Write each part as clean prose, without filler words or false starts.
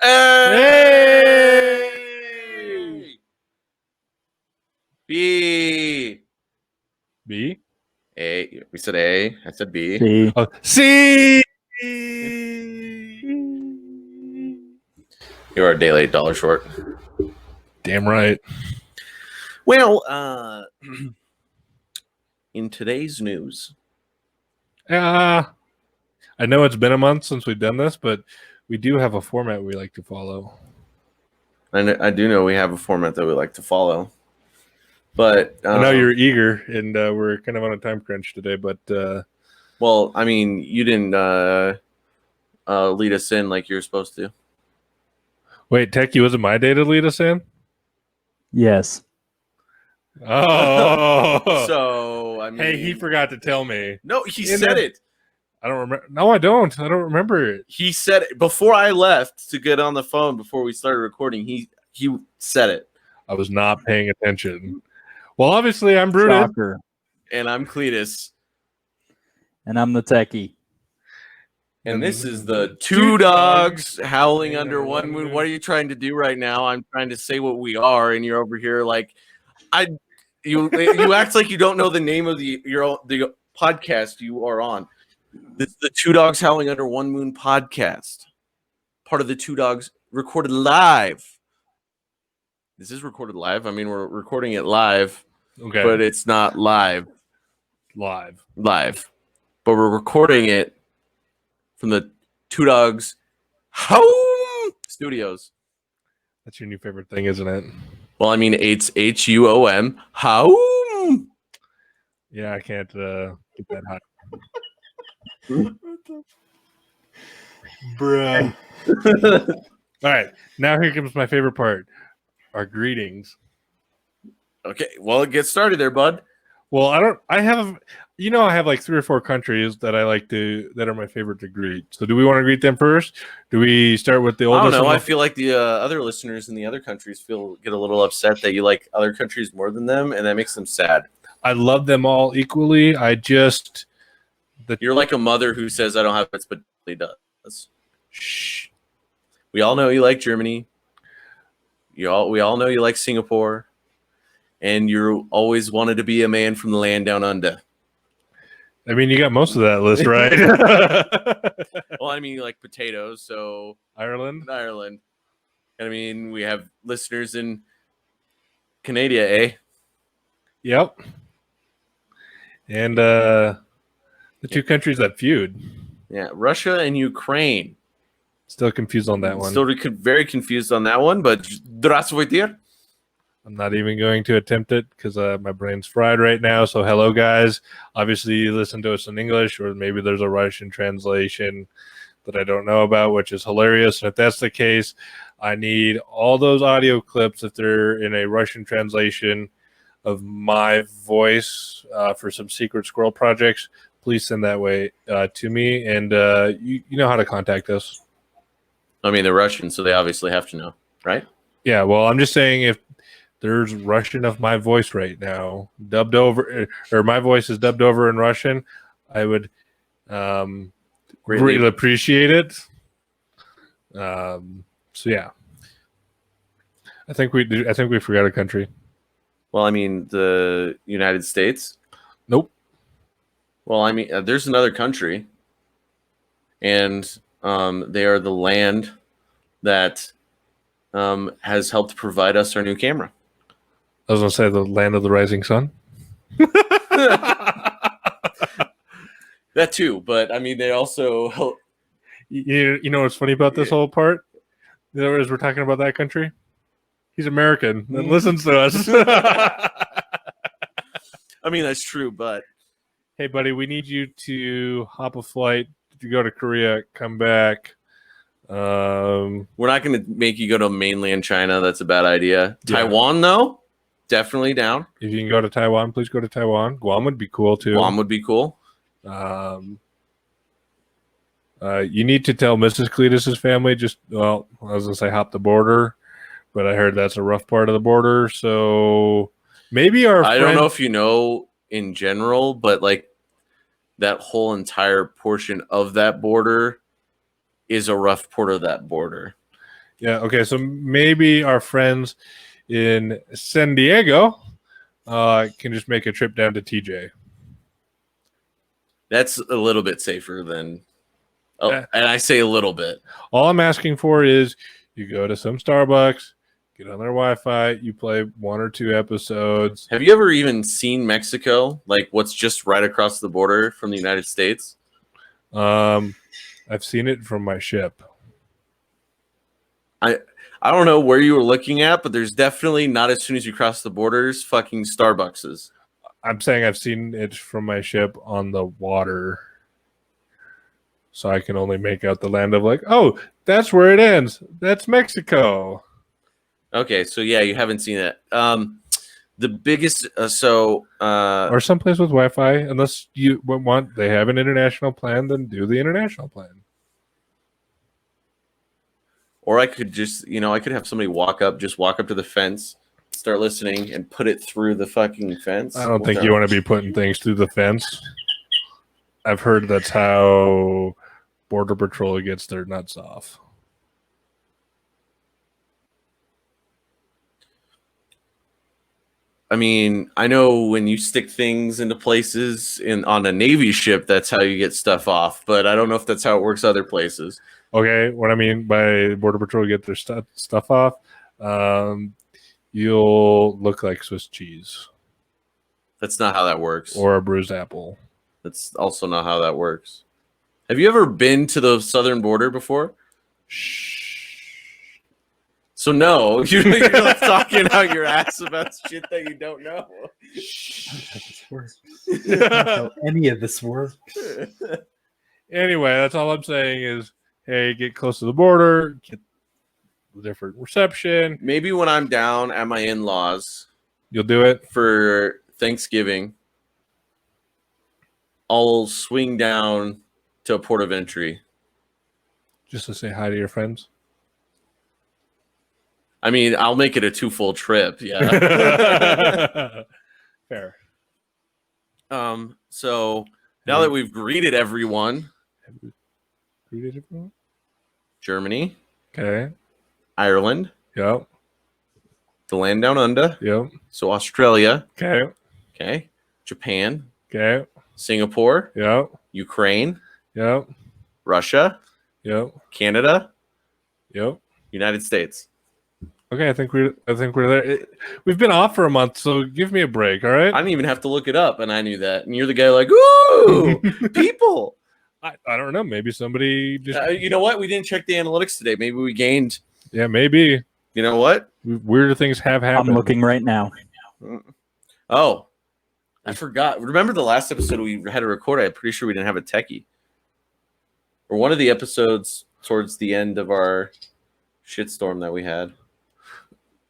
Hey! B. B? A. We said A. I said B. C. Oh, C! You're a day late, dollar short. Damn right. Well, in today's news, I know it's been a month since we've done this, but we do have a format we like to follow. I do know we have a format that we like to follow. But I know you're eager, and we're kind of on a time crunch today, but... well, I mean, you didn't lead us in like you're supposed to. Wait, Techie, was it my day to lead us in? Yes. Oh! So, I mean... Hey, he forgot to tell me. No, he said it. I don't remember. No, I don't. I don't remember it. He said it before I left to get on the phone before we started recording. He said it. I was not paying attention. Well, obviously, I'm Brutus. Shocker. And I'm Cleetus. And I'm the techie. And this is the Two Dogs Howling Under One Moon. What are you trying to do right now? I'm trying to say what we are, and you're over here like, you act like you don't know the name of the podcast you are on. This is the Two Dogs Howling Under One Moon podcast, part of the Two Dogs recorded live. This is recorded live. I mean, we're recording it live, Okay. but it's not live. Live. But we're recording it from the Two Dogs Home Studios. That's your new favorite thing, isn't it? Well, I mean, it's HUOM. Home. Yeah, I can't get that hot. Bruh. All right, now here comes my favorite part. Our greetings. Okay, well, get started there, bud. Well, I have like 3 or 4 countries that that are my favorite to greet. So do we want to greet them first? Do we start with the oldest? I don't know. I feel like the other listeners in the other countries get a little upset that you like other countries more than them, and that makes them sad. I love them all equally. You're like a mother who says, I don't have pets, but he does. Shh. We all know you like Germany. We all know you like Singapore. And you always wanted to be a man from the land down under. I mean, you got most of that list, right? Well, I mean, you like potatoes, so... Ireland. And I mean, we have listeners in Canada, eh? Yep. And the 2 countries that feud. Yeah, Russia and Ukraine. Still confused on that one. Still very confused on that one, but здравствуйте. I'm not even going to attempt it because my brain's fried right now. So hello, guys. Obviously, you listen to us in English, or maybe there's a Russian translation that I don't know about, which is hilarious. And if that's the case, I need all those audio clips, if they're in a Russian translation of my voice for some secret squirrel projects. Please send that way to me. And you know how to contact us. I mean, they're Russian, so they obviously have to know, right? Yeah, well, I'm just saying if there's Russian of my voice right now, dubbed over, or my voice is dubbed over in Russian, I would greatly appreciate it. So yeah, I think we forgot a country. Well, I mean, the United States. Nope. Well, I mean, there's another country, and they are the land that has helped provide us our new camera. I was going to say the land of the rising sun. That too, but I mean, they also... You know what's funny about this whole part? You know, as we're talking about that country? He's American and listens to us. I mean, that's true, but... Hey, buddy, we need you to hop a flight to go to Korea, come back. We're not going to make you go to mainland China. That's a bad idea. Yeah. Taiwan, though? Definitely down. If you can go to Taiwan, please go to Taiwan. Guam would be cool too. Guam would be cool. You need to tell Mrs. Cleetus' family I was gonna say hop the border, but I heard that's a rough part of the border. So maybe I don't know if you know in general, but like that whole entire portion of that border is a rough part of that border. Yeah. Okay. So maybe our friends in San Diego can just make a trip down to TJ. That's a little bit safer than. Oh, Eh. and I say a little bit. All I'm asking for is you go to some Starbucks, get on their Wi-Fi, you play 1 or 2 episodes. Have you ever even seen Mexico? Like what's just right across the border from the United States? I've seen it from my ship. I don't know where you were looking at, but there's definitely not as soon as you cross the borders, fucking Starbuckses. I'm saying I've seen it from my ship on the water. So I can only make out the land of like, oh, that's where it ends. That's Mexico. Okay, so yeah, you haven't seen it. The biggest, Or someplace with Wi-Fi. Unless you want, they have an international plan, then do the international plan. or I could just, I could have somebody walk up to the fence, start listening, and put it through the fucking fence. I don't think you want to be putting things through the fence. I've heard that's how Border Patrol gets their nuts off. I mean, I know when you stick things into places on a Navy ship, that's how you get stuff off. But I don't know if that's how it works other places. Okay, what I mean by Border Patrol get their stuff off, you'll look like Swiss cheese. That's not how that works. Or a bruised apple. That's also not how that works. Have you ever been to the southern border before? Shh. So no, you're like talking out your ass about shit that you don't know. Any of this works. Anyway, that's all I'm saying is, hey, get close to the border, get different reception. Maybe when I'm down at my in-laws, You'll do it for Thanksgiving, I'll swing down to a port of entry. just to say hi to your friends. I mean, I'll make it a 2 full trip. Yeah. Fair. So now that we've greeted everyone, Greeted everyone? Germany, Okay. Ireland, Yep. the land down under, Yep. so Australia, Okay. okay, Japan, Okay. Singapore, Yep. Ukraine, Yep. Russia, Yep. Canada, Yep. United States. Okay, I think we're there. We've been off for a month, so give me a break, all right? I didn't even have to look it up, and I knew that. And you're the guy like, ooh, people. I don't know. Maybe somebody just You know what? We didn't check the analytics today. Maybe we gained. yeah, maybe You know what? weirder things have happened. I'm looking right now. Oh, I forgot. Remember the last episode we had to record? I'm pretty sure we didn't have a techie. Or one of the episodes towards the end of our shitstorm that we had.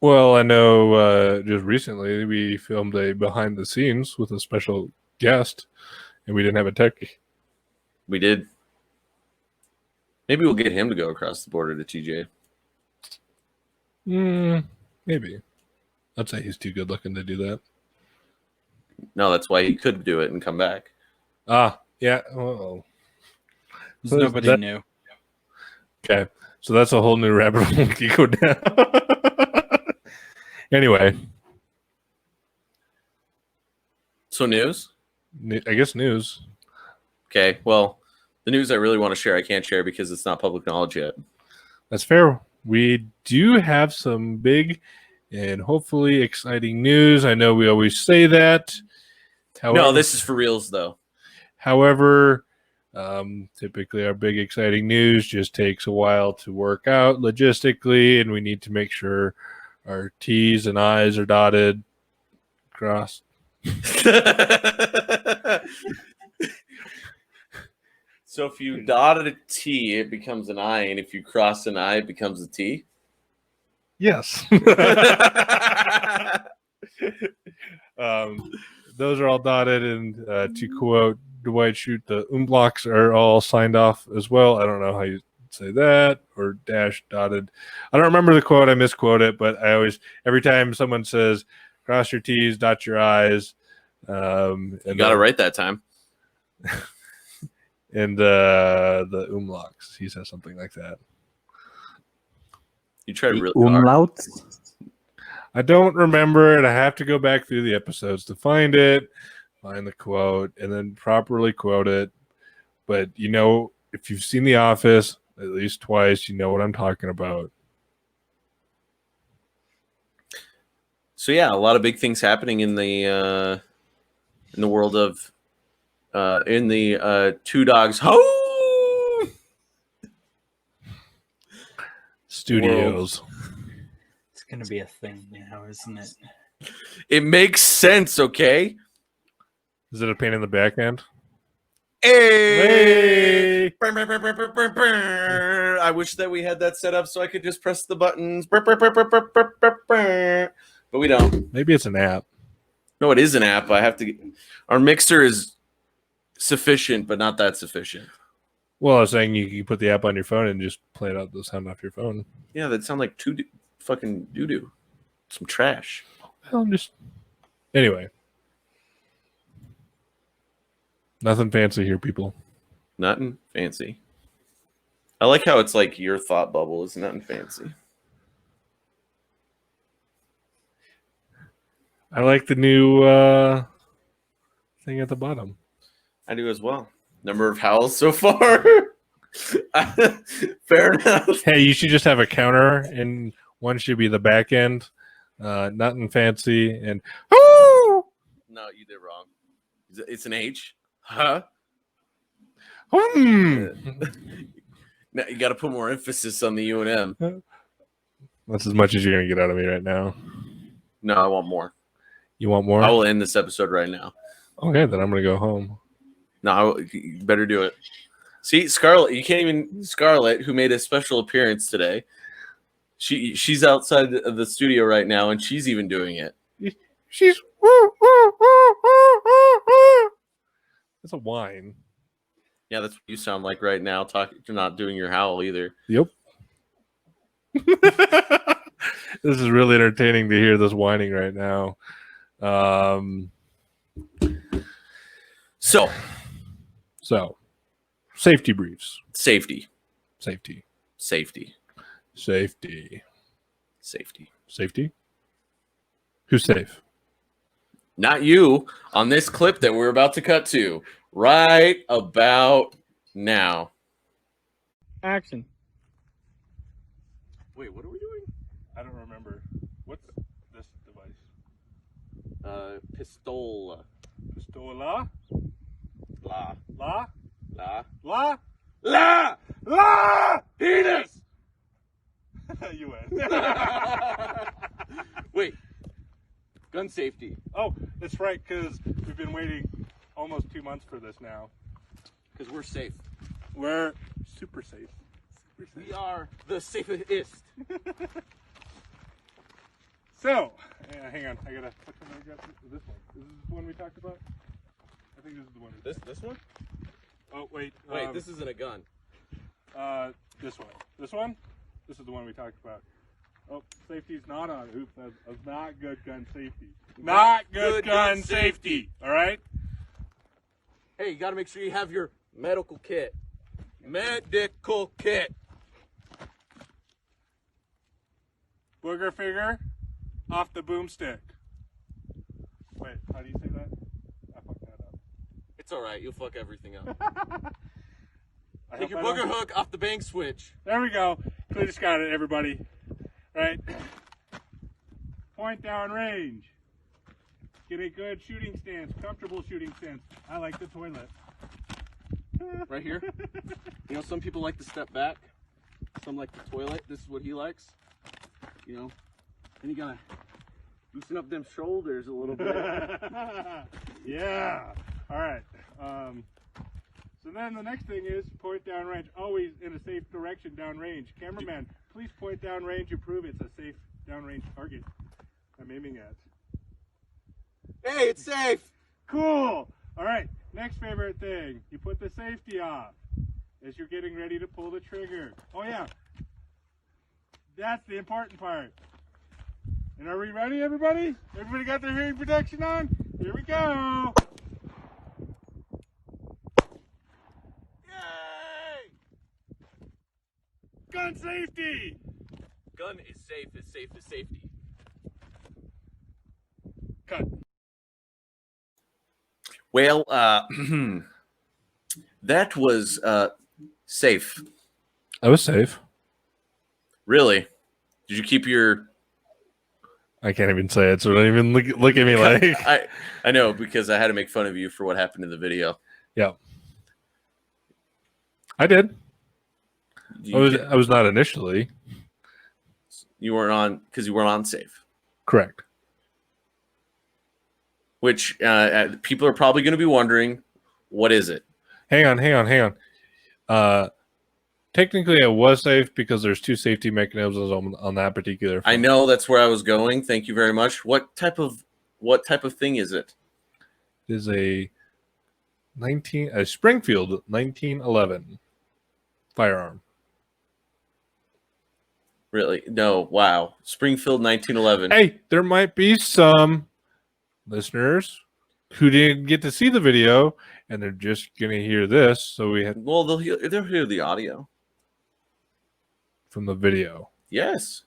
Well, I know just recently we filmed a behind the scenes with a special guest, and we didn't have a tech. We did. Maybe we'll get him to go across the border to TJ. Maybe. I'd say he's too good looking to do that. No, that's why he could do it and come back. Ah, yeah. Oh. So Nobody that- knew. Okay, so that's a whole new rabbit hole to go down. Anyway, So news? I guess news. Okay, well, the news I really want to share, I can't share because it's not public knowledge yet. That's fair. We do have some big and hopefully exciting news. I know we always say that. However, No, this is for reals, though. However, typically our big exciting news just takes a while to work out logistically, and we need to make sure our T's and I's are dotted, crossed. So if you dotted a T, it becomes an I, and if you cross an I, it becomes a T. Yes. Those are all dotted, and to quote Dwight Schrute, the umlauts are all signed off as well. I don't know how you say that, or dash dotted. I don't remember the quote. I misquote it, but I always, every time someone says cross your T's, dot your I's, You got it right that time. and the umlauts, he says something like that. You tried The really hard. umlauts. I don't remember it. I have to go back through the episodes to find it, find the quote, and then properly quote it. But you know, if you've seen The Office at least twice, you know what I'm talking about. So yeah, a lot of big things happening in the world of in the Two Dogs Home Studios. It's gonna be a thing now, isn't it? It makes sense, okay? Is it a pain in the back end? Hey! Hey! I wish that we had that set up so I could just press the buttons. But we don't. Maybe it's an app. No, it is an app. I have to. Our mixer is sufficient, but not that sufficient. Well, I was saying you can put the app on your phone and just play it out the sound off your phone. Yeah, that sound like fucking doo doo. Some trash. Well, I'm just anyway. Nothing fancy here, people. Nothing fancy. I like how it's like your thought bubble is nothing fancy. I like the new thing at the bottom. I do as well. Number of howls so far. Fair enough. Hey, you should just have a counter, and one should be the back end. Nothing fancy, and No, you did wrong. It's an H. Huh? hmm. Now you got to put more emphasis on the U and M. That's as much as you're gonna get out of me right now. No, I want more. You want more? I will end this episode right now. Okay, then I'm gonna go home. No, you better do it. See, Scarlett, you can't even. Scarlett, who made a special appearance today, she's outside of the studio right now, and she's even doing it. She's. It's a whine. Yeah, that's what you sound like right now. You're not doing your howl either. Yep. This is really entertaining to hear this whining right now. So, safety briefs. safety. Who's safe? Not you on this clip that we're about to cut to right about now. Action. Wait, what are we doing? I don't remember. What's this device? Pistola. Pistola? La. La? La. La? La. La! Penis. You win. Wait. Gun safety. Oh, that's right, because we've been waiting almost 2 months for this now. Because we're safe. We're super safe. We are the safest. So, hang on. I gotta. Which one I got? This one. Is this the one we talked about? I think this is the one. This one? Oh wait. Wait, this isn't a gun. This one. This one. This is the one we talked about. Oh, safety's not on. Oops, that's not good gun safety. Not good gun safety. All right. Hey, you got to make sure you have your medical kit. Medical kit. Booger figure off the boomstick. Wait, how do you say that? I fucked that up. It's all right. You'll fuck everything up. I Take your hope I booger don't- hook off the bank switch. There we go. Cleetus got it, everybody. Right? Point down range. Get a good shooting stance, comfortable shooting stance. I like the toilet. Right here. You know, some people like to step back. Some like the toilet. This is what he likes. You know, then you gotta loosen up them shoulders a little bit. Yeah. All right. So then the next thing is point down range. Always in a safe direction down range. Cameraman, please point down range and prove it's a safe downrange target I'm aiming at. Hey, it's safe. Cool. All right. Next favorite thing. You put the safety off as you're getting ready to pull the trigger. Oh, yeah. That's the important part. And are we ready, everybody? Everybody got their hearing protection on? Here we go. Yay! Gun safety. gun is safe as safety. Cut. Well, that was safe. I was safe. Really? Did you keep your... I can't even say it, so don't even look at me like... I know, because I had to make fun of you for what happened in the video. Yeah. I did. I was not initially. You weren't on, because you weren't on safe. Correct. Which people are probably going to be wondering, what is it? Hang on. Technically, I was safe because there's 2 safety mechanisms on that particular phone. I know that's where I was going. Thank you very much. What type of thing is it? It is a Springfield 1911 firearm. Really? No. Wow. Springfield 1911. Hey, there might be some listeners who didn't get to see the video and they're just gonna hear this. So Well, they'll hear the audio from the video. Yes.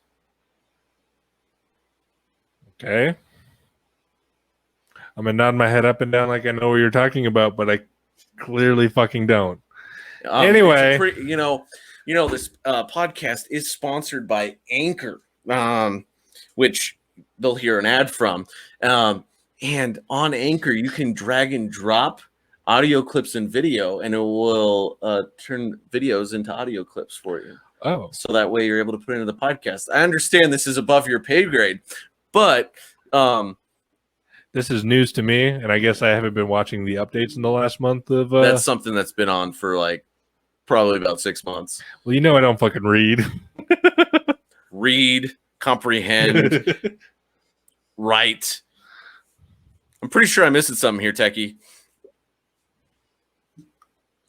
Okay. I'm gonna nod my head up and down like I know what you're talking about, but I clearly fucking don't. Anyway, this podcast is sponsored by Anchor, which they'll hear an ad from. And on Anchor, you can drag and drop audio clips and video, and it will turn videos into audio clips for you. Oh, so that way you're able to put it into the podcast. I understand this is above your pay grade, but this is news to me, and I guess I haven't been watching the updates in the last month of. That's something that's been on for like probably about 6 months. Well, I don't fucking read. Read, comprehend, write. I'm pretty sure I'm missing something here, Techie.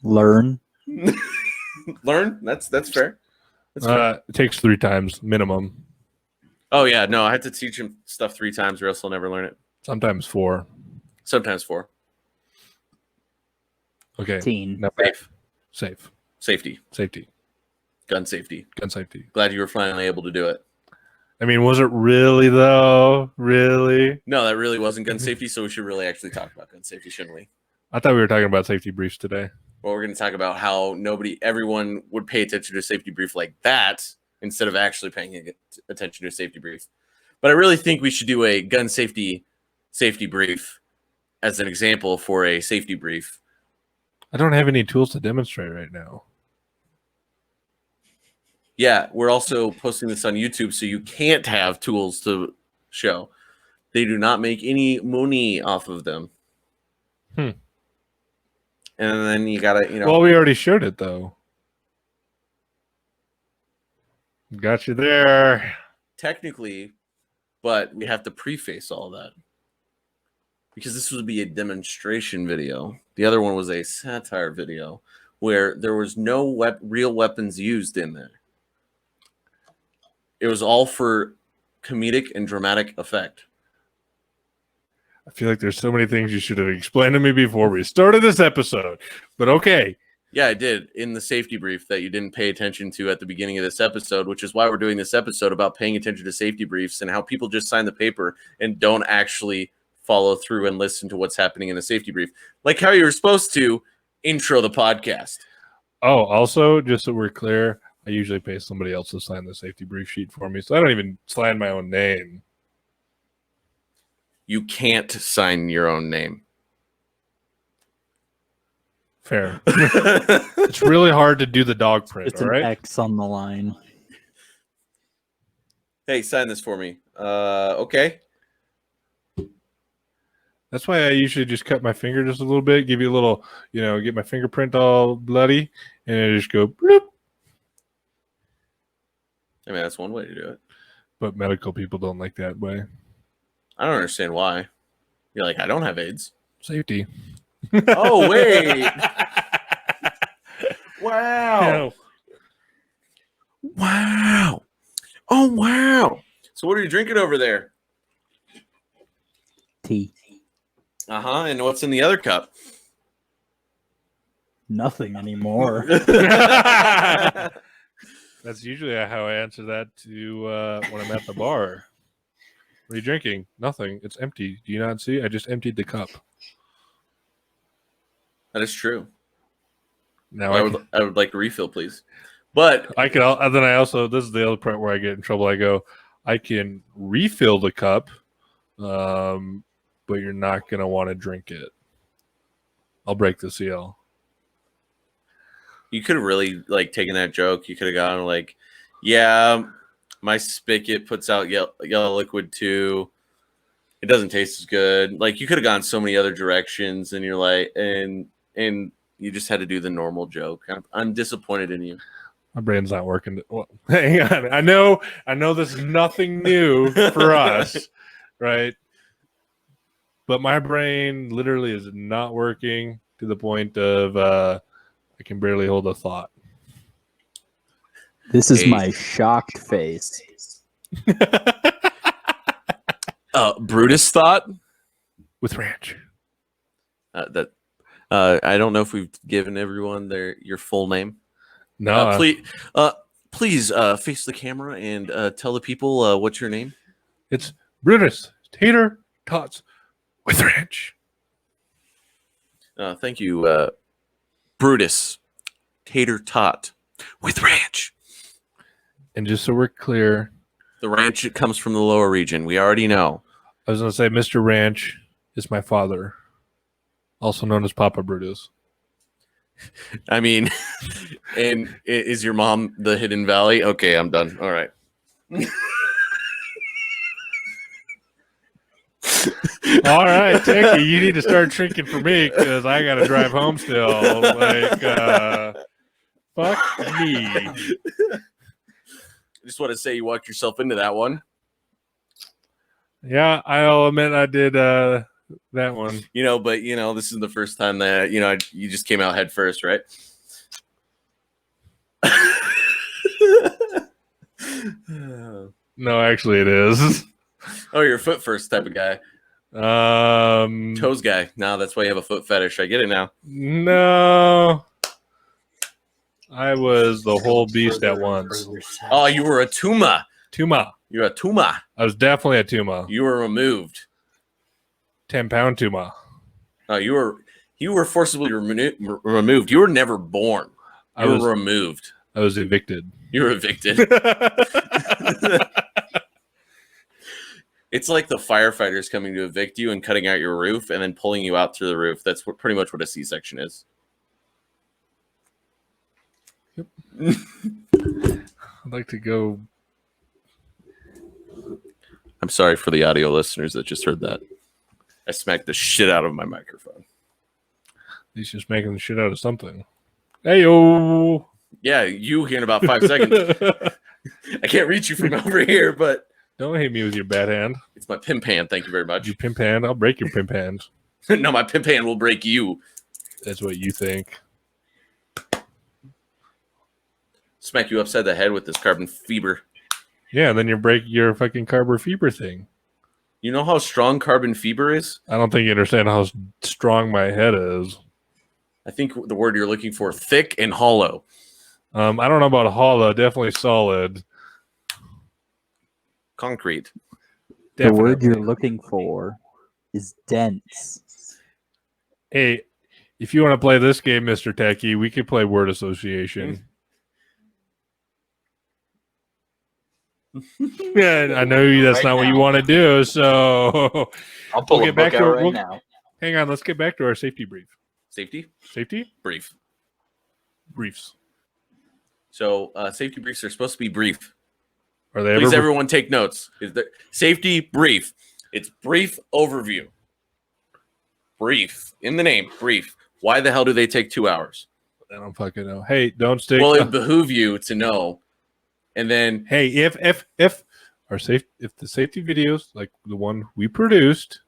Learn. Learn? That's fair. That's fair. It takes 3 times minimum. Oh yeah, no, I had to teach him stuff 3 times, or else he'll never learn it. Sometimes 4. Sometimes 4. Okay. Teen. Now, Safe. Safety. Gun safety. Glad you were finally able to do it. I mean, was it really though? Really? No, that really wasn't gun safety, so we should really actually talk about gun safety, shouldn't we? I thought we were talking about safety briefs today. Well, we're going to talk about how everyone would pay attention to a safety brief like that instead of actually paying attention to a safety brief. But I really think we should do a gun safety brief as an example for a safety brief. I don't have any tools to demonstrate right now. Yeah, we're also posting this on YouTube, so you can't have tools to show. They do not make any money off of them. And then you gotta, Well, we already showed it though. Got you there. Technically, but we have to preface all that because this would be a demonstration video. The other one was a satire video where there was no real weapons used in there. It was all for comedic and dramatic effect. I feel like there's so many things you should have explained to me before we started this episode. But okay. Yeah, I did in the safety brief that you didn't pay attention to at the beginning of this episode, which is why we're doing this episode about paying attention to safety briefs and how people just sign the paper and don't actually follow through and listen to what's happening in the safety brief. Like how you were supposed to intro the podcast. Oh, also, just so we're clear, I usually pay somebody else to sign the safety brief sheet for me, so I don't even sign my own name. You can't sign your own name. Fair. It's really hard to do the dog print, It's all an right? X on the line. Hey, sign this for me. Okay. That's why I usually just cut my finger just a little bit, give you a little, get my fingerprint all bloody, and I just go bloop. I mean, that's one way to do it. But medical people don't like that way. I don't understand why. You're like, I don't have AIDS. Safety. Oh, wait. Wow. No. Wow. Oh, wow. So what are you drinking over there? Tea. Uh-huh. And what's in the other cup? Nothing anymore. That's usually how I answer that to when I'm at the bar. What are you drinking? Nothing. It's empty. Do you not see? I just emptied the cup. That is true. Now I would like a refill, please. But I can. And then I also, this is the other part where I get in trouble. I go, I can refill the cup, but you're not gonna want to drink it. I'll break the seal. you could have really like taken that joke. You could have gone like, yeah, my spigot puts out yellow liquid too. It doesn't taste as good. Like you could have gone so many other directions, and you're like, and you just had to do the normal joke. I'm disappointed in you. My brain's not working. Well, hang on. I know this is nothing new for us, right? But my brain literally is not working to the point of I can barely hold a thought. This is my shocked face. Brutus thought With ranch. that I don't know if we've given everyone your full name. No, Please face the camera and tell the people what's your name. it's Brutus. Tater tots with ranch. Thank you, Brutus. Tater tot with ranch. And just so we're clear, The ranch comes from the lower region. We already know. I was going to say Mr. Ranch is my father, also known as Papa Brutus. I mean, and is your mom the Hidden Valley? Okay, I'm done. All right. All right, Techie, you need to start drinking for me because I got to drive home still. Like, fuck me. I just want to say you walked yourself into that one. Yeah, I'll admit I did that one. But this is the first time that you just came out head first, right? No, actually, it is. Oh, you're a foot first type of guy. Toes guy. No, that's why you have a foot fetish. I get it now. No, I was the whole beast at once. Oh, you were a tuma. Tuma. You're a tuma. I was definitely a Tuma. You were removed. 10-pound Tuma. No, you were forcibly removed. You were never born. You were removed. I was evicted. You were evicted. It's like the firefighters coming to evict you and cutting out your roof and then pulling you out through the roof. That's pretty much what a C-section is. Yep. I'd like to go. I'm sorry for the audio listeners that just heard that. I smacked the shit out of my microphone. He's just making the shit out of something. Hey, yo. Yeah, you here in about 5 seconds. I can't reach you from over here, but Don't hit me with your bad hand. it's my pimp hand. Thank you very much. Your pimp hand. I'll break your pimp hand. No, my pimp hand will break you. That's what you think. Smack you upside the head with this carbon fiber. Yeah, then you break your fucking carbon fiber thing. You know how strong carbon fiber is? I don't think you understand how strong my head is. I think the word you're looking for, thick and hollow. I don't know about hollow. Definitely solid. Concrete. The word Definitely. you're looking for is dense. Hey, if you want to play this game, Mr. Techie, we could play word association. Yeah, I know that's Right not what you now. want to do, so I'll pull We'll a get back book to out it. right We'll- now. hang on. Let's get back to our safety brief. Safety Safety brief. briefs. So safety briefs are supposed to be brief. Are they Please, ever? everyone, take notes. Is the safety brief? It's brief overview. Brief in the name. Brief. Why the hell do they take 2 hours? I don't fucking know. Hey, don't stick. Well, it behoove you to know. And then Hey, if the safety videos like the one we produced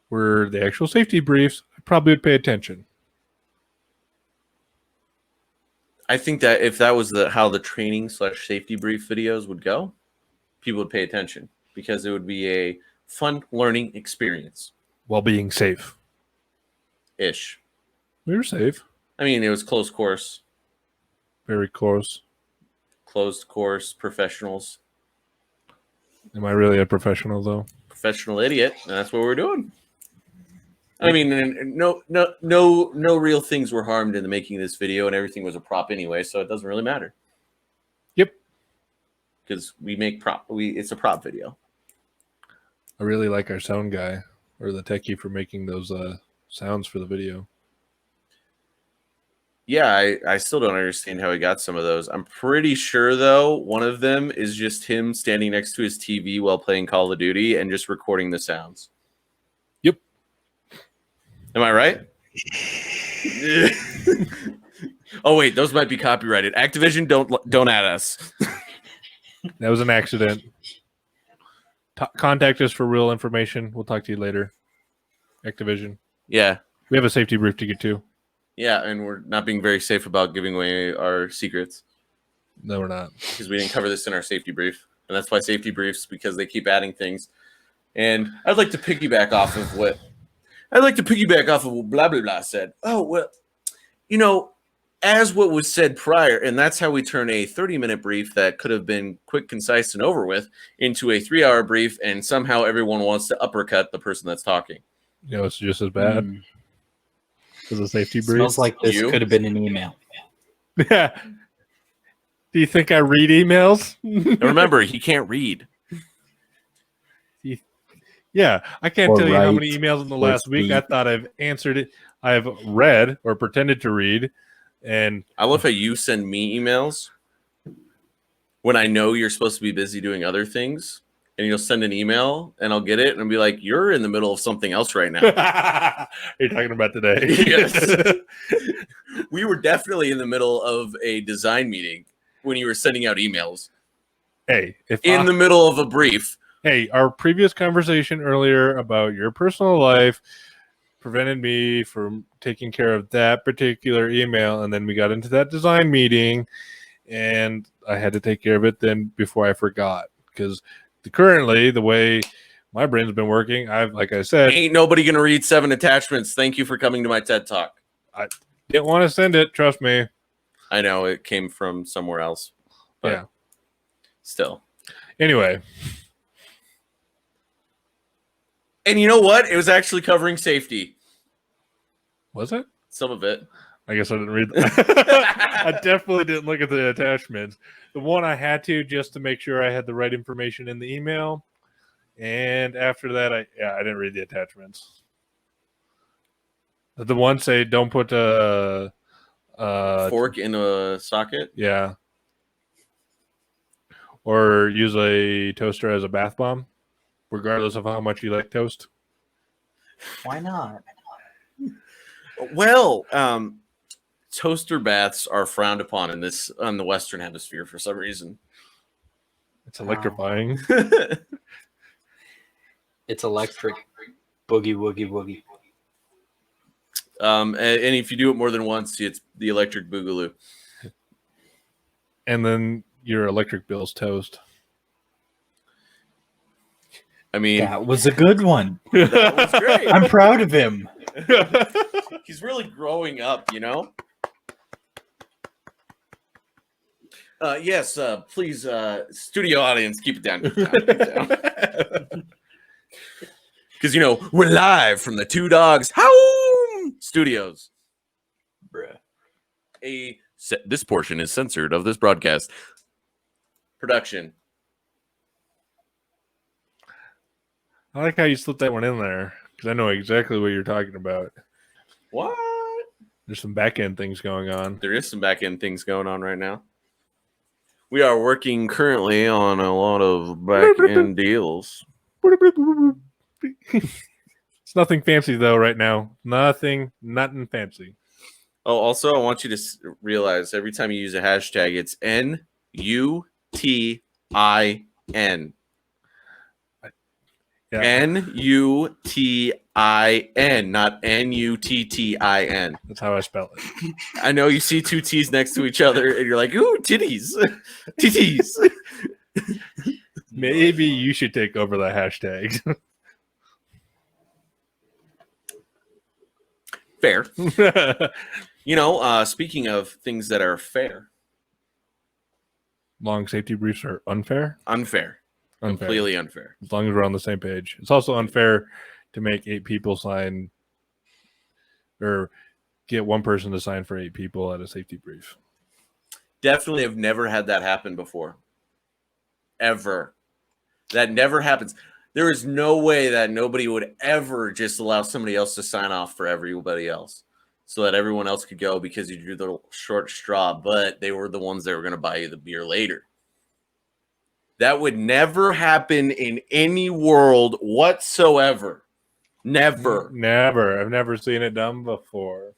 were the actual safety briefs, I probably would pay attention. I think that if that was how the training / safety brief videos would go, people would pay attention because it would be a fun learning experience. While being safe. Ish. We were safe. I mean, it was close course. Very close. closed course professionals. Am I really a professional though? Professional idiot, and that's what we're doing. I mean, no real things were harmed in the making of this video, and everything was a prop anyway, so it doesn't really matter. Yep. Because we make prop, it's a prop video. I really like our sound guy or the techie for making those sounds for the video. Yeah, I still don't understand how he got some of those. I'm pretty sure, though, one of them is just him standing next to his TV while playing Call of Duty and just recording the sounds. Yep. Am I right? Oh, wait, those might be copyrighted. Activision, don't add us. That was an accident. Contact us for real information. We'll talk to you later. Activision. Yeah. We have a safety brief to get to. Yeah, and we're not being very safe about giving away our secrets. No, we're not. Because we didn't cover this in our safety brief. And that's why safety briefs, because they keep adding things. And I'd like to piggyback off of what blah, blah, blah said. Oh, well, you know, as what was said prior, and that's how we turn a 30-minute brief that could have been quick, concise, and over with into a 3-hour brief, and somehow everyone wants to uppercut the person that's talking. You know, it's just as bad as a safety brief. Smells like this could have been an email. Yeah. Do you think I read emails? And remember, he can't read. Yeah, I can't Or tell you how write, many emails in the or last week I speak. thought I've answered it. I've read or pretended to read, and I love how you send me emails when I know you're supposed to be busy doing other things, and you'll send an email, and I'll get it, and I'll be like, "You're in the middle of something else right now." are you talking about today? Yes. We were definitely in the middle of a design meeting when you were sending out emails Hey, in the middle of a brief. Hey, our previous conversation earlier about your personal life prevented me from taking care of that particular email, and then we got into that design meeting, and I had to take care of it then before I forgot. Because currently, the way my brain's been working, like I said, Ain't nobody gonna read 7 attachments. Thank you for coming to my TED Talk. didn't want to send it. Trust me. I know it came from somewhere else, but Yeah. still. Anyway. And you know what? It was actually covering safety. Was it? Some of it. I guess I didn't read that. I definitely didn't look at the attachments. The one I had to just to make sure I had the right information in the email. And after that, I didn't read the attachments. The one say don't put a Fork in a socket. Yeah. Or use a toaster as a bath bomb, regardless of how much you like toast. Why not? Well, toaster baths are frowned upon on the Western Hemisphere for some reason. It's electrifying. It's electric. Boogie, woogie, woogie. And if you do it more than once, it's the electric boogaloo. And then your electric bill's toast. I mean, That was a good one. that was great. I'm proud of him. He's really growing up, you know? Yes, please, studio audience, keep it down. Because, you know, we're live from the Two Dogs Howl Studios. Bruh. This portion is censored of this broadcast. Production. I like how you slipped that one in there because I know exactly what you're talking about. What? There's some back end things going on. There is some back end things going on right now. We are working currently on a lot of back end deals. It's nothing fancy though right now. Nothing fancy. Oh, also, I want you to realize every time you use a hashtag, it's N-U-T-I-N. Yeah. N-U-T-I-N, not N-U-T-T-I-N. That's how I spell it. I know you see two T's next to each other, and you're like, ooh, titties. Titties. Maybe you should take over the hashtags. Fair. You know, speaking of things that are fair, Long safety briefs are unfair. Unfair. Completely unfair. As long as we're on the same page. It's also unfair to make 8 people sign or get one person to sign for 8 people at a safety brief. Definitely have never had that happen before. Ever. That never happens. There is no way that nobody would ever just allow somebody else to sign off for everybody else so that everyone else could go because you drew the short straw, but they were the ones that were going to buy you the beer later. That would never happen in any world whatsoever. Never. Never. I've never seen it done before.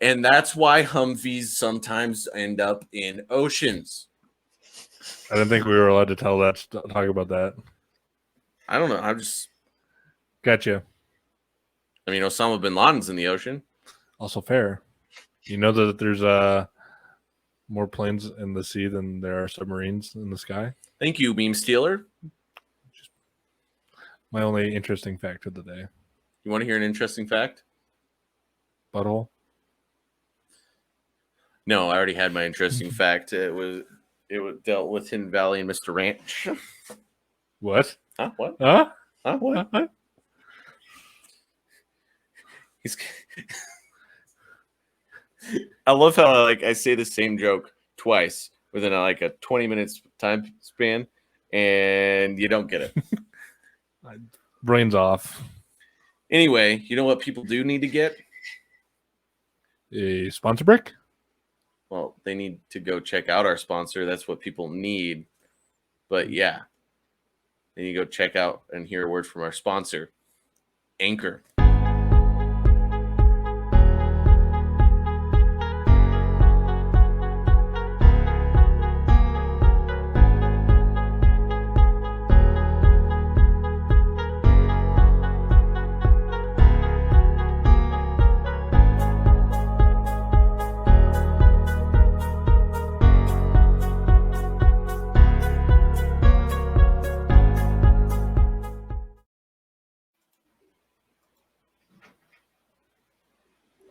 And that's why Humvees sometimes end up in oceans. I didn't think we were allowed to talk about that. I don't know. I'm just. Gotcha. I mean, Osama bin Laden's in the ocean. Also fair. You know that there's more planes in the sea than there are submarines in the sky? Thank you, Meme Stealer. My only interesting fact of the day. You want to hear an interesting fact? Butthole? No, I already had my interesting fact. It was dealt with Hidden Valley and Mr. Ranch. What? Huh? What? Huh? Huh? What? Huh? He's. I love how I say the same joke twice within a 20 minutes time span, and you don't get it. Brains off. Anyway, you know what people do need to get? A sponsor break? Well, they need to go check out our sponsor. That's what people need. But yeah, they need to go check out and hear a word from our sponsor, Anchor.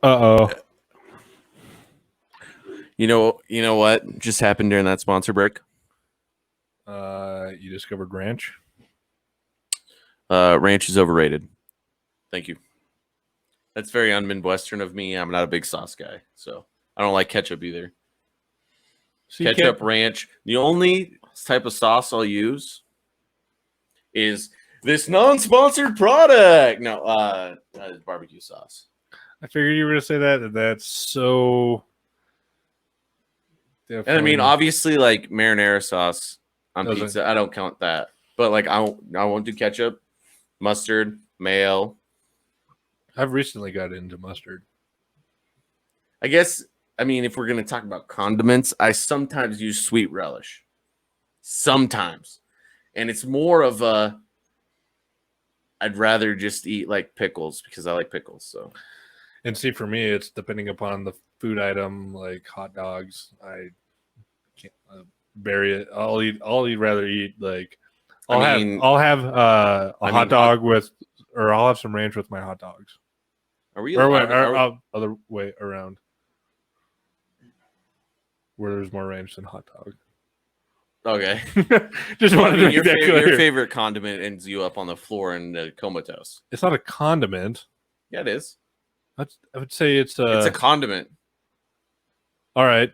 Uh-oh. You know what just happened during that sponsor break? You discovered ranch? Ranch is overrated. Thank you. That's very un-Midwestern of me. I'm not a big sauce guy, so I don't like ketchup either. So Ketchup, ranch. The only type of sauce I'll use is this non-sponsored product. No, barbecue sauce. I figured you were going to say that. And that's so... And I mean, obviously, marinara sauce on Doesn't- pizza, I don't count that. But I won't do ketchup, mustard, mayo. I've recently got into mustard. I guess, I mean, if we're going to talk about condiments, I sometimes use sweet relish. Sometimes. And it's more of a, I'd rather just eat pickles because I like pickles. So, And see, for me, it's depending upon the food item, like hot dogs. I can't bury it. I'll rather eat I'll have a hot dog with, or I'll have some ranch with my hot dogs. are we? Other way around, where there's more ranch than hot dog. Okay. Just wanted to make your, that clear. your favorite condiment ends you up on the floor in comatose. It's not a condiment. Yeah, it is. I would say it's a condiment. All right.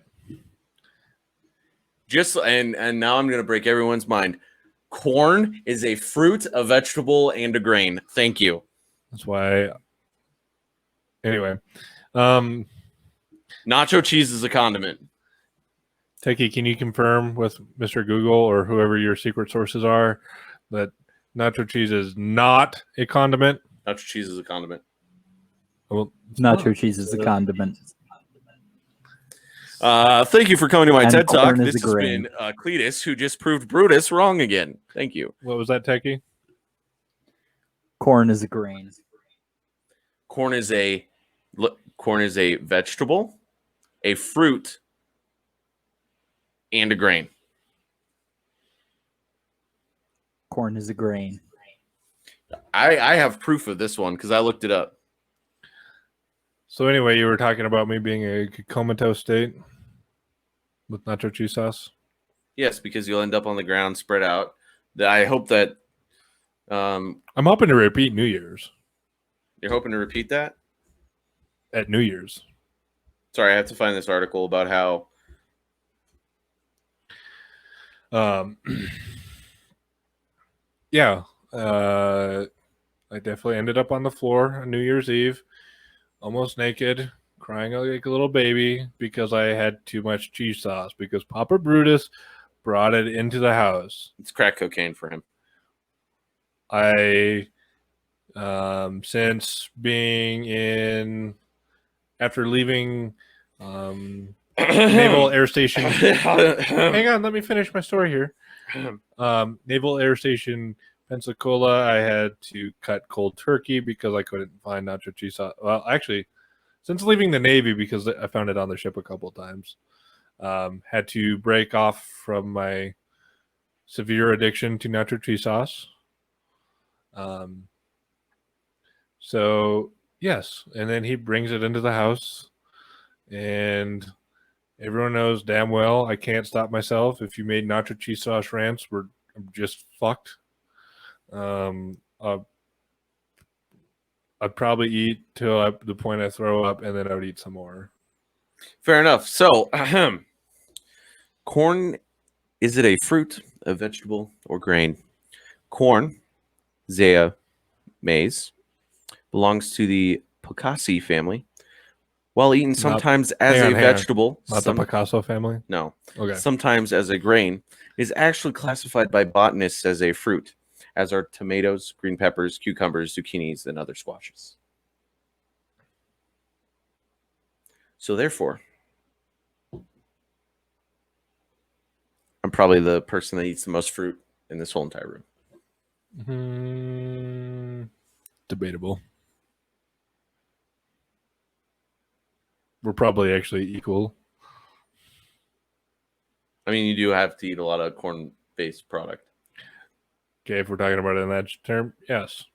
Just and now I'm going to break everyone's mind. Corn is a fruit, a vegetable, and a grain. Thank you. That's why. Anyway, Nacho cheese is a condiment. Techie, can you confirm with Mr. Google or whoever your secret sources are that nacho cheese is not a condiment? Nacho cheese is a condiment. Well, Nacho cheese is a condiment. Thank you for coming to my And TED Talk. corn is This a has grain. been Cleetus, who just proved Brutus wrong again. Thank you. what was that, Techie? Corn is a grain. Corn is a vegetable, a fruit, and a grain. Corn is a grain. I have proof of this one because I looked it up. So anyway, you were talking about me being a comatose state with nacho cheese sauce. Yes, because you'll end up on the ground spread out. I hope that I'm hoping to repeat New Year's you're hoping to repeat that. at New Year's. Sorry, I have to find this article about how. Yeah, I definitely ended up on the floor on New Year's Eve, almost naked, crying like a little baby because I had too much cheese sauce because Papa Brutus brought it into the house. It's crack cocaine for him. I, since after leaving Naval Air Station. Hang on, let me finish my story here. Naval Air Station, Pensacola, I had to cut cold turkey because I couldn't find nacho cheese sauce. Well, actually, since leaving the Navy, because I found it on the ship a couple of times, had to break off from my severe addiction to nacho cheese sauce. So, yes, and then he brings it into the house, and everyone knows damn well I can't stop myself. If you made nacho cheese sauce ranch, I'm just fucked. I'd probably eat till the point I throw up, and then I would eat some more. Fair enough. So, corn, is it a fruit, a vegetable, or grain? Corn, Zea maize, belongs to the Poaceae family. While eaten sometimes as a vegetable, Not the Picasso family? No. Okay. Sometimes as a grain, is actually classified by botanists as a fruit, as are tomatoes, green peppers, cucumbers, zucchinis, and other squashes. So therefore, I'm probably the person that eats the most fruit in this whole entire room. Debatable. We're probably actually equal. I mean, you do have to eat a lot of corn-based product. Okay, if we're talking about it in that term, yes.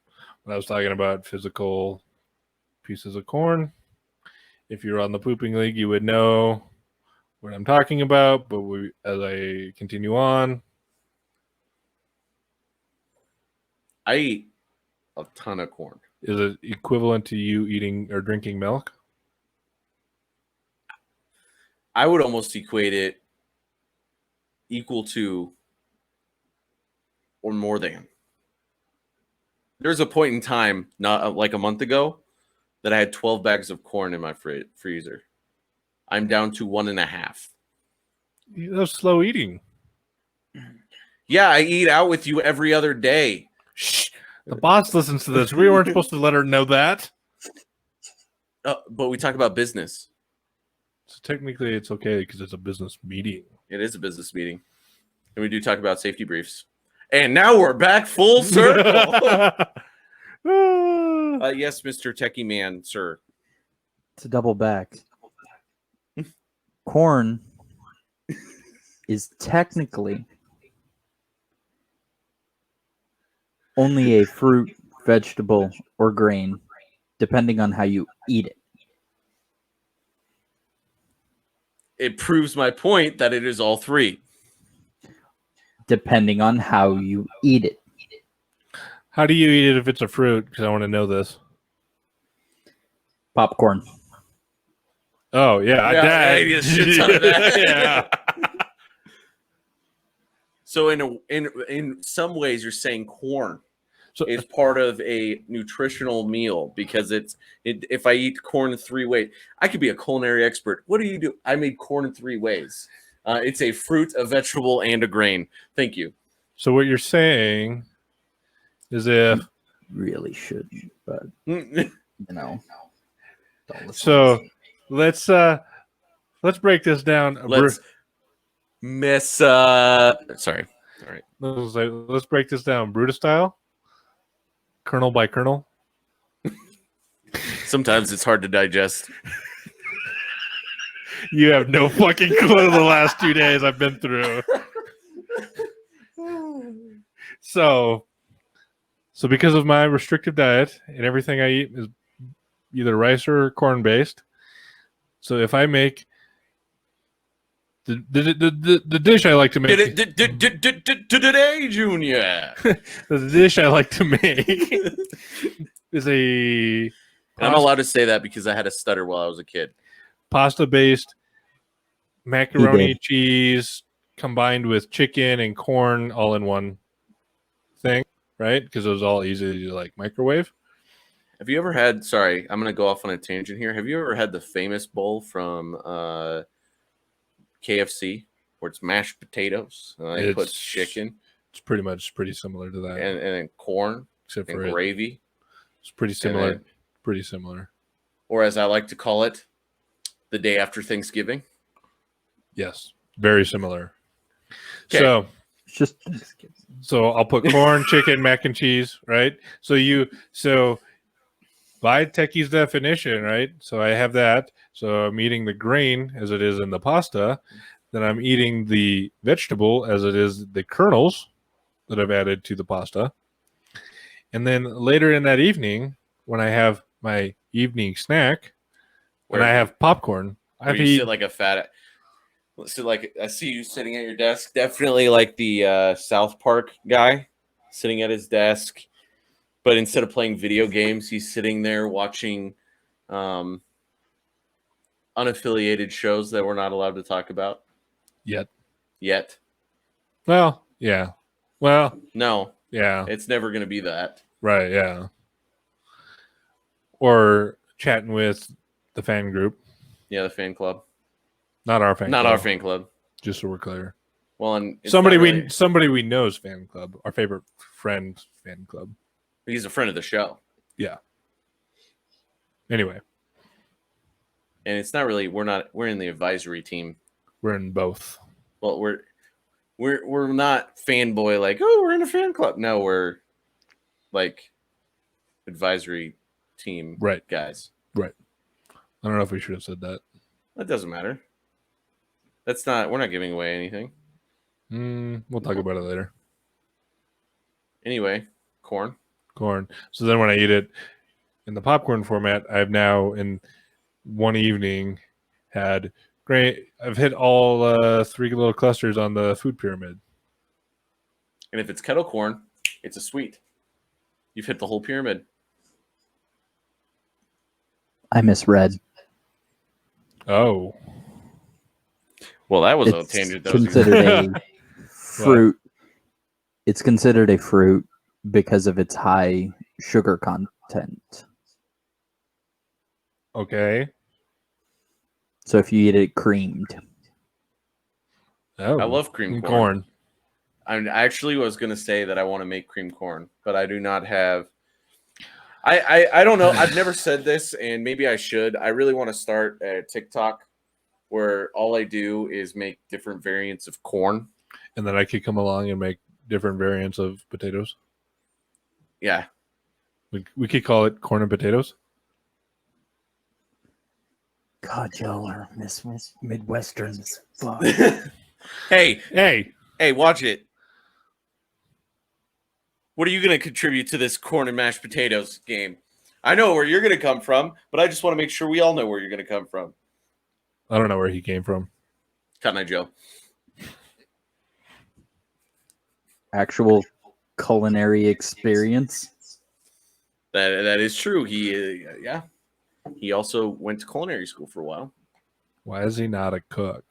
When I was talking about physical pieces of corn, if you're on the pooping league, you would know what I'm talking about. But as I continue on, I eat a ton of corn. Is it equivalent to you eating or drinking milk? I would almost equate it equal to or more than. There's a point in time, not like a month ago, that I had 12 bags of corn in my freezer. I'm down to 1.5. That's slow eating. Yeah, I eat out with you every other day. Shh. The boss listens to this. We weren't supposed to let her know that. But we talk about business. So technically it's okay because it's a business meeting. It is a business meeting. And we do talk about safety briefs. And now we're back full circle. Yes, Mr. Techie Man, sir. To double back, corn is technically only a fruit, vegetable, or grain, depending on how you eat it. It proves my point that it is all three. Depending on how you eat it. How do you eat it if it's a fruit? Because I want to know this. Popcorn. Oh, yeah. I ate a shit ton of that. Yeah. So in some ways, you're saying corn So is part of a nutritional meal because if I eat corn in 3 ways, I could be a culinary expert. What do you do? I made corn in 3 ways. It's a fruit, a vegetable, and a grain. Thank you. So what you're saying is if Really shouldn't, but Let's don't listen. so, let's break this down. sorry. All right. Let's break this down. Brutus style, kernel by kernel. Sometimes it's hard to digest. You have no fucking clue the last 2 days I've been through. So because of my restrictive diet and everything I eat is either rice or corn based. So if I make The dish I like to make. Today, Junior. The dish I like to make is a And I'm allowed to say that because I had a stutter while I was a kid. pasta-based macaroni did. cheese combined with chicken and corn all in one thing, right? Because it was all easy to like microwave. Have you ever had? Sorry, I'm gonna go off on a tangent here. Have you ever had the famous bowl from KFC where it's mashed potatoes and they put It's- chicken It's pretty similar to that, and then corn except and for gravy, it's pretty similar. then- Pretty similar. or as I like to call it, the day after Thanksgiving? Yes, very similar. 'Kay. So It's just So I'll put corn, chicken, mac and cheese, right? So by Techie's definition, right? So I have that. So I'm eating the grain as it is in the pasta. Then I'm eating the vegetable as it is the kernels that I've added to the pasta. And then later in that evening, when I have my evening snack, when I have popcorn, I Where have to you eat sit like a fat. So like I see you sitting at your desk, definitely like the South Park guy sitting at his desk, but instead of playing video games, he's sitting there watching unaffiliated shows that we're not allowed to talk about yet. yet. Yeah. No, Yeah. it's never going to be that. Right, yeah. Or chatting with the fan group. Yeah, the fan club, Not our fan not club. our fan club. Just so we're clear. Well, and it's Somebody not really- somebody we know's fan club. Our favorite friend fan club. he's a friend of the show, Anyway, and it's not really. We're in the advisory team. we're in both. Well, we're not fanboy like, oh, we're in a fan club. No, we're like advisory team Right. guys. I don't know if we should have said that. That doesn't matter. We're not giving away anything. We'll talk about it later. Anyway, corn. Corn. So then when I eat it in the popcorn format, I've now in one evening had great. I've hit all 3 little clusters on the food pyramid. And if it's kettle corn, it's a sweet. You've hit the whole pyramid. I misread. Oh. Well, that was a It's tangent. That was considered a fruit. It's considered a fruit because of its high sugar content. Okay. So if you eat it creamed, Oh. I love cream corn. I actually was going to say that I want to make cream corn, but I do not have. I don't know. I've never said this, and maybe I should. I really want to start a TikTok where all I do is make different variants of corn. And then I could come along and make different variants of potatoes. Yeah. We could call it corn and potatoes. God, y'all are Midwestern as fuck. Hey, Hey, watch it. What are you going to contribute to this corn and mashed potatoes game? I know where you're going to come from, but I just want to make sure we all know where you're going to come from. I don't know where he came from. Cotton Eye Joe. Actual culinary experience. That is true. He also went to culinary school for a while. Why is he not a cook?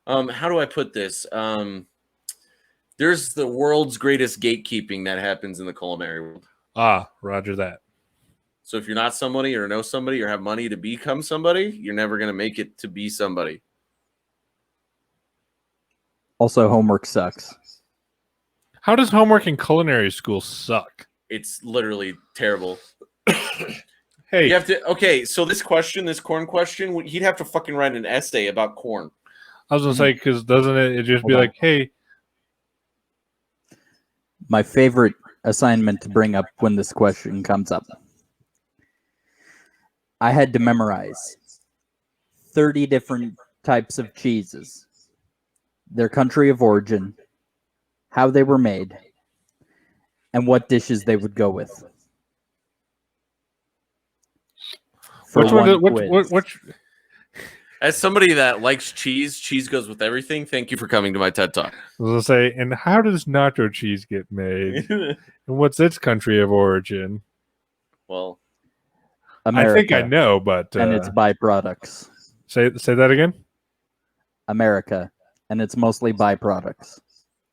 How do I put this? There's the world's greatest gatekeeping that happens in the culinary world. Ah, roger that. So if you're not somebody or know somebody or have money to become somebody, you're never going to make it to be somebody. Also, homework sucks. How does homework in culinary school suck? It's literally terrible. Hey, You have to. Okay, so this corn question, he'd have to fucking write an essay about corn. I was gonna say, because doesn't it just be Hold on. like, hey, My favorite assignment to bring up when this question comes up. I had to memorize 30 different types of cheeses, their country of origin, how they were made, and what dishes they would go with. For which one? one quiz. Which? As somebody that likes cheese goes with everything. Thank you for coming to my TED Talk. I was gonna say, and how does nacho cheese get made? And what's its country of origin? Well, America. I think I know, but And its byproducts. say that again. America. And it's mostly byproducts.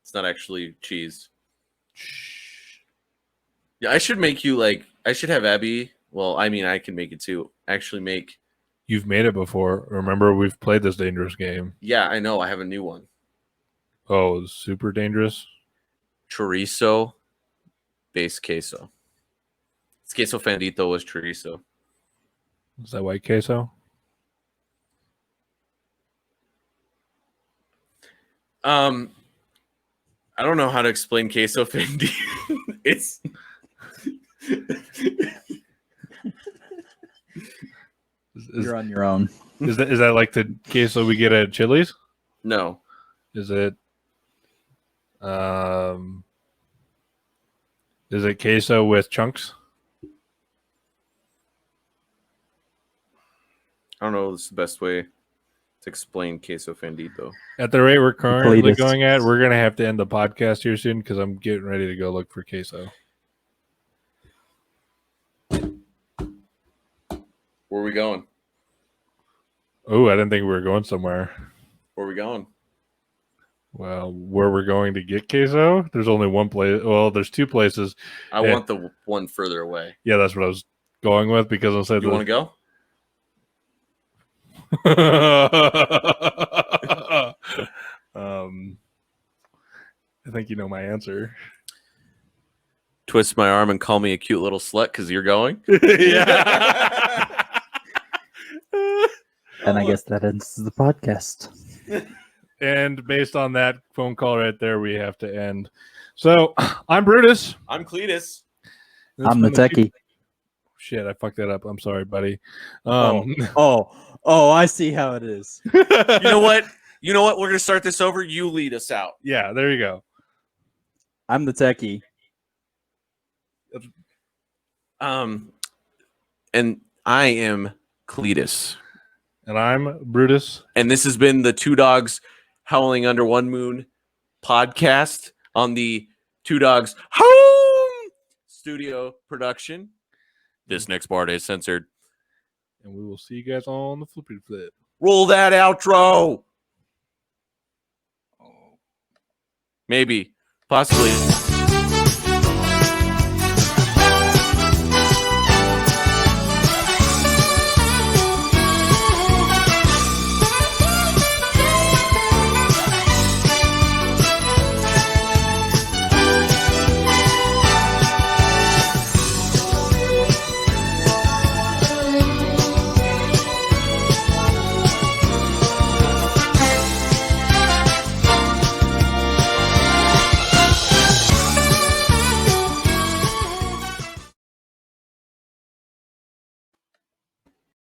it's not actually cheese. Yeah, I should make you like. I should have Abby. Well, I mean, I can make it too. Actually, make. You've made it before. Remember, we've played this dangerous game. Yeah, I know. I have a new one. Oh, super dangerous. Chorizo, base queso. It's queso fandito was chorizo. Is that white queso? I don't know how to explain queso fandito. It's. You're on your own. Is that like the queso we get at Chili's? No. Is it queso with chunks? I don't know. What's the best way to explain queso fandito. At the rate we're currently Cleetus. going at, we're gonna have to end the podcast here soon because I'm getting ready to go look for queso. Where are we going? Oh, I didn't think we were going somewhere. Where are we going? Well, where we're going to get queso? There's only one place. Well, there's two places. I Yeah. want the one further away. Yeah, that's what I was going with because I said You want to go? I think you know my answer. Twist my arm and call me a cute little slut because you're going? Yeah. And I guess that ends the podcast. And based on that phone call right there, we have to end. So I'm Brutus. I'm Cleetus. I'm the techie. Shit, I fucked that up. I'm sorry, buddy. Oh, I see how it is. You know what? You know what? We're going to start this over. You lead us out. Yeah, there you go. I'm the techie. And I am Cleetus. And I'm Brutus. And this has been the Two Dogs Howling Under One Moon podcast on the Two Dogs Home Studio production. This next part is censored. And we will see you guys on the flippy flip. Roll that outro. Maybe. Possibly.